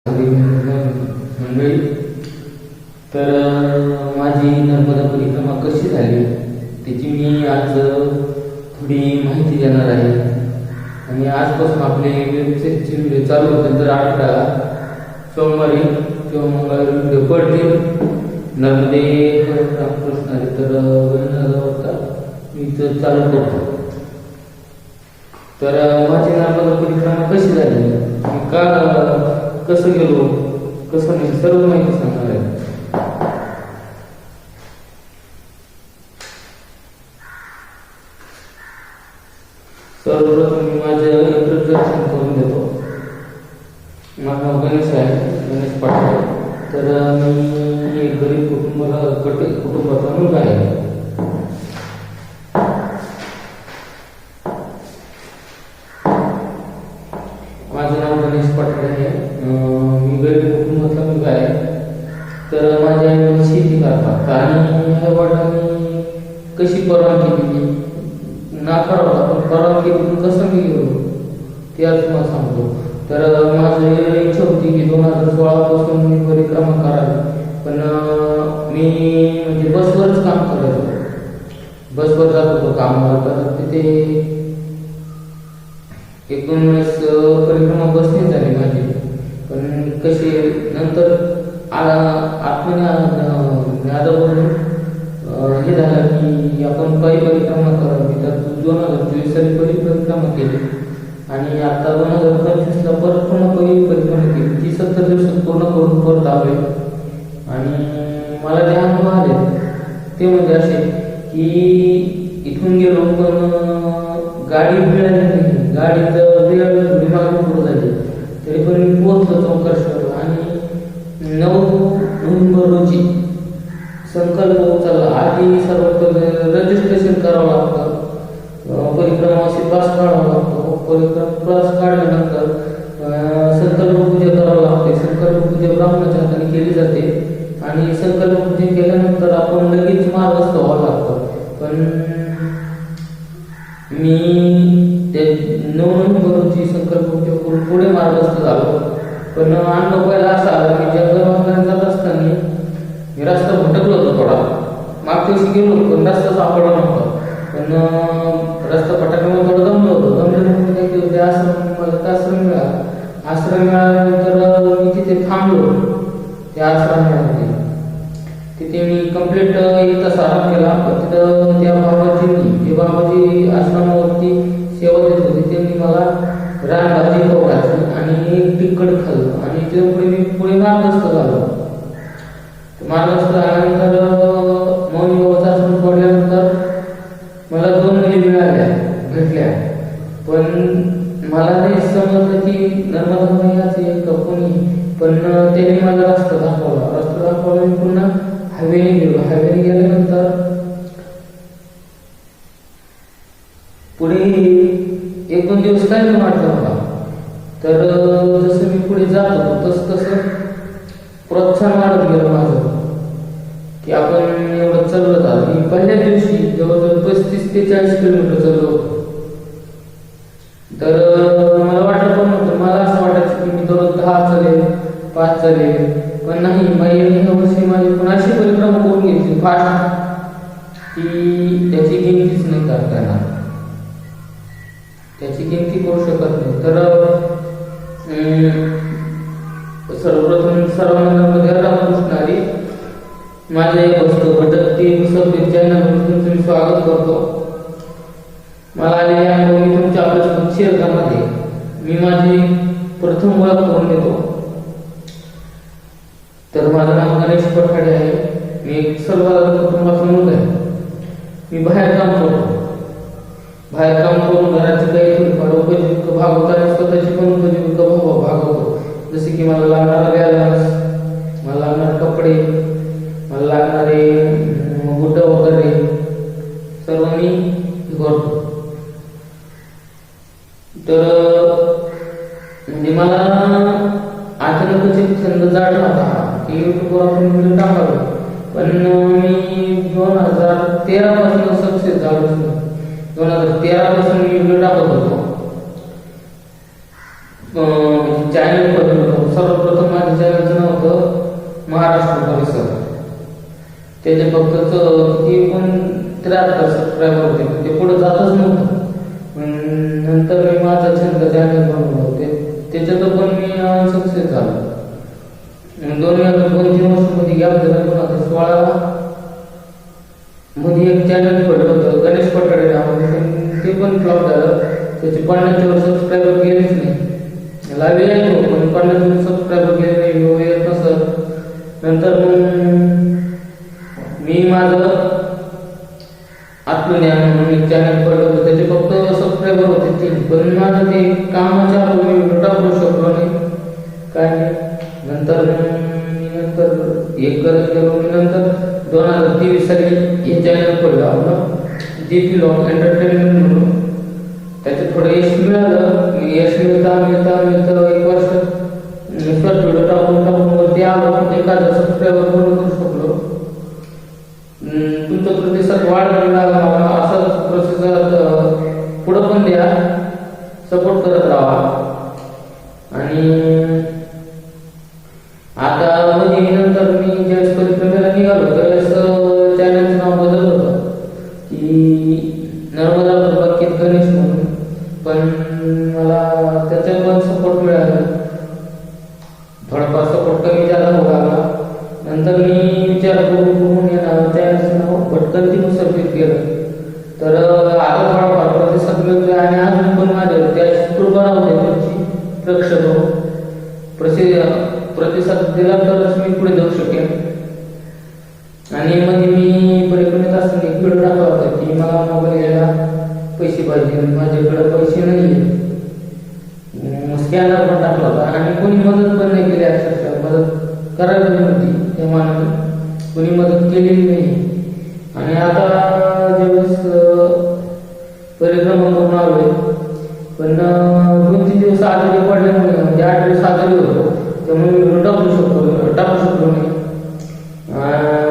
मंडळी, तर माझी नर्मदा परिक्रमा कशी झाली त्याची मी आज थोडी माहिती देणार आहे. आणि आजपासून आपले वेबसाईटचे व्हिडिओ चालू होते, तर 8 सोमवारी किंवा मंगळवारी व्हिडिओ पडतील नर्मदे रामकृष्ण. तर मी तर चालू करतो. तर माझी नर्मदा परिक्रमा कशी झाली, मी का कसं गेलो, कसं नाही, सर्व माहिती सांगणार आहे. सर्वप्रथम मी माझं इंट्रोडक्शन करून देतो. माझं नाव गणेश आहे, गणेश पाटील. तर मी एक गरीब कुटुंबाचा मुलगा आहे. माझं नाव गणेश पाटील आहे. मी गरीब कुटुंबातला मुलगा आहे. तर माझ्या आईने शेती करतात आणि ह्या वडिलांनी कशी परवानगी दिली, नाकारवला, पण परवानगी दिली कसं मी गेलो ते आज तुम्हाला सांगतो. तर माझी इच्छा होती की 2016 पासून मी परिक्रमा करावी, पण मी म्हणजे बसवरच काम करायचो. बसवर जात होतो कामावर. तर तिथे 19 परिक्रमा बसने झाली माझी. पण कशी नंतर आत्मज्ञानावरून हे झालं की आपण पायी परिक्रमा करावी. तर 2024 साली परिक्रमा केली आणि आता 2025ला परत पुन्हा पायी परिक्रमा केली. ती 70 दिवसात पूर्ण करून परत आलोय. आणि मला जे अनुभव आले ते म्हणजे असे की इथून गेलो पण गाडी मिळाली नाही, गाडीचं वेळ थोडी मागणी पुढे झाली, तरी पण मी पोहोचलो चौकरश्वर. आणि 9 नोव्हेंबर रोजी संकल्प उचलला. आधी सर्वात रजिस्ट्रेशन करावं लागतं, परिक्रमाशी पास काढावा लागतो. परिक्रमा पास काढल्यानंतर संकल्प पूजा करावं लागते. संकल्प पूजा ब्राह्मणाच्या हाताने केली जाते आणि संकल्प पूजा केल्यानंतर आपण लगेच मार्गस्थ व्हावं लागतं. पण मी ते 9 नोव्हेंबर रोजी संकल्प पूजा करून पुढे मार्गस्थ झालो. पण अनुभव पहिला असा आला की जंगल जात असताना मी रस्ता भटकलो होतो थोडा. मागच्या वर्षी गेलो पण रस्ता सापडला नव्हता. पण रस्ता भटकल्यामुळे थोडं दमलो होतो. दमल्यानंतर काय केलं, त्या आश्रम मिळाला. आश्रम मिळाल्यानंतर मी तिथे थांबलो त्या आश्रमामध्ये. तिथे मी कंप्लीट 1 तास आराम केला. तिथं त्या बाबाजी आश्रमावरती सेवा देत होते, त्यांनी मला रानभाजी खाऊ घातली आणि एक तिखट खाल्लं. आणि त्यापुढे मी पुढे मार्गस्थ झालो. मार्गस्थ झाल्यानंतर मौनी बाबाचा आश्रम सोडल्यानंतर मला 2 मुली भेटल्या. पण मला नाही समजलं की नर्मदा मैयाचे एक कोणी. पण त्यांनी मला रस्ता दाखवला. मी पुन्हा हायवेने गेलो. हायवेने गेल्यानंतर पुढे 1-2 दिवस काय नाही वाटलं मला. तर जसं मी पुढे जात होतो तसं प्रोत्साहन वाढत गेलं माझं की आपण एवढं चालवत आहोत. मी पहिल्या दिवशी जवळजवळ 35 ते 40 किलोमीटर चाललो होतो. तर मला वाटलं पण नव्हतं. मला असं वाटायचं की मी दररोज 10 चालेल, 5 चालेल. पण नाही, ह्या वर्षी माझी पण अशी परिक्रमा करून घेतली फास्ट की त्याची गिनतीच नाही करता येणार, त्याची गिनती करू शकत नाही. तर सर्वप्रथम सर्वांना रामकृष्णारी माझे भक्त भटकती मुसाफिर चॅनलवर तुमचं मी स्वागत करतो. मला आलेले अनुभव मी तुमच्या आपल्यासोबत शेअर करणार आहे. मी माझी प्रथम ओळख करून देतो. तर माझं नाव गणेश पठाडे आहे. मी एक सर्वसाधारण कुटुंबाचा मुलगा आहे. मी बाहेर काम करतो. बाहेर काम करून घराची काही थोडीफार उपजीविका भागवतो आणि स्वतःची पण उपजीविका भागवतो. जसे की मला लागणारा बॅलन्स, मला लागणारे कपडे, मला लागणारे बुट वगैरे सर्व मी करतो. तर म्हणजे मला अचानकच एक छंद जाणला होता की युट्यूबवर आपण व्हिडिओ टाकावे. पण मी 2013 पासून सक्सेस झालो. 2013 पासून मी व्हिडिओ टाकत होतो. चॅनल बनवलं. सर्वप्रथम त्याचे फक्त किती पण 73 सबस्क्रायबर होते, पण ते पुढे जातच नव्हतं. नंतर मी माझा छंद चॅनल बनवलं होते, त्याच्यात पण मी सक्सेस झालो. 2-3 वर्षामध्ये गॅप झाला. 2016 मध्ये एक चॅनल खोललं होतं गणेश पटाडे नावाने, ते पण फ्लॉप झालं. त्याचे 50 सबस्क्रायबर गेलेच नाही. लाईव्ह यायचो पण 50 सबस्क्रायबर गेले नाही, येत नसत. नंतर मी माझं आत्मज्ञान म्हणून एक चॅनल खोललं होतं, त्याचे फक्त सबस्क्रायबर होते 3, पण माझं ते कामाच्या मी टाकू शकलो नाही, काय नाही. नंतर एक करत गेलो. मी नंतर 2023 साली हे चॅनल खोललं आपलं JP Vlog एंटरटेनमेंट म्हणून. त्याच्यात थोडं यश मिळालं. यश मिळता 1 वर्ष शॉर्ट व्हिडिओ टाकून वरती आलो, 1000 सबस्क्रायबर पूर्ण करू शकलो. तुमचा प्रतिसाद वाढ लागला मला. असाच प्रतिसाद पुढं पण द्या, सपोर्ट करत राहा. आणि आता नंतर मी ज्यावेळेस परिक्रमेला निघालो त्यावेळेस चॅनलचं नाव बदललं होतं की नर्मदा प्रभाकित गणेश म्हणून, पण मला त्याचा पण सपोर्ट मिळाला. थोडाफार सपोर्ट कमी झाला होता लागला. नंतर मी विचार करून चॅनलचं नाव भटकंती मुसरफीत केलं. तर आता थोडाफार प्रतिसाद मिळतोय आणि अजून पण माझ्यावर त्याची कृपा राहते, त्यांची प्रेक्षक प्रतिसाद दिला तरच मी पुढे जाऊ शकेन. आणि मध्ये मी परिक्रमेत असताना एक व्हिडिओ टाकला होता की मला मोबाईल घ्यायला पैसे पाहिजे, माझ्याकडे पैसे नाही. स्कॅनर पण टाकला होता आणि कोणी मदत पण नाही केली. अक्षरशः मदत करायला नव्हती, त्या मानाने कोणी मदत केलेली नाही. आणि आता ज्यावेळेस परिक्रमा करून आलोय, पण 2-3 दिवस आजारी पडल्यामुळे, म्हणजे 8 दिवस आजारी होतो, त्यामुळे मी टाकू शकलो नाही.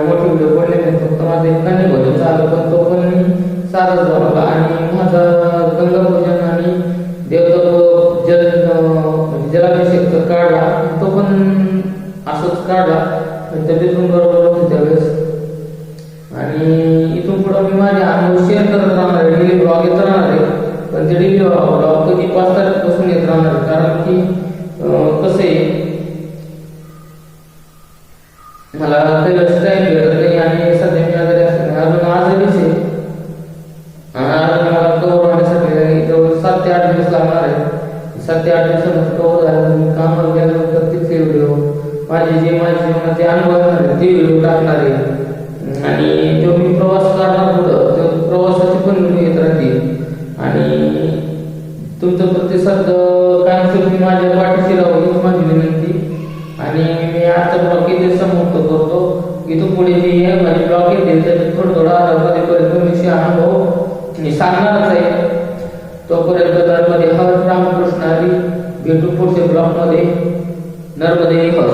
मोठे व्हिडिओ पडले नाही, फक्त माझं एकाने भजन झालं, पण तो पण मी साधाच बनवला. आणि माझा गंगापूजन आणि देवता जलाभिषेक काढला, तो पण असंच काढला. तब्येतून बरोबर होती त्यावेळेस. आणि इथून पुढं मी माझे अनुभव शेअर करत राहणार आहे. डेली ब्लॉग येत राहणार आहे, पण ते डेली ब्लॉग कधी 5 तारखेपासून येत राहणार आहे. कारण की कसं आहे, मला त्यावेळेस टाईम भेटत नाही आणि सध्या मी आजारी असताना अजून आजारीच आहे. अजून मला कवर होण्यासाठी जवळ 7 ते 8 दिवस लागणार आहे. 7 ते 8 दिवसानंतर कवर झालं मी कामाला गेल्यानंतर तिथले व्हिडिओ, माझ्या जीवनाचे अनुभव ते व्हिडिओ टाकणार आहे. आणि जो मी प्रवास करणार होतो तो प्रवासाचे पण व्हिडिओ येत राहतील. आणि तुमचा प्रतिसाद कायमस्वरूपी माझ्या पाठीशी राहू हीच माझी विनंती. आणि मी आजचा ब्लॉग इथे समाप्त करतो. इथून पुढे जे माझे ब्लॉग येतील त्याच्यात थोडा मध्ये परिक्रमेशी अनुभव मी सांगणारच आहे. तोपर्यंत नर्मदे हर रामकृष्ण हरी. भेटू पुढच्या ब्लॉगमध्ये. नर्मदे हर.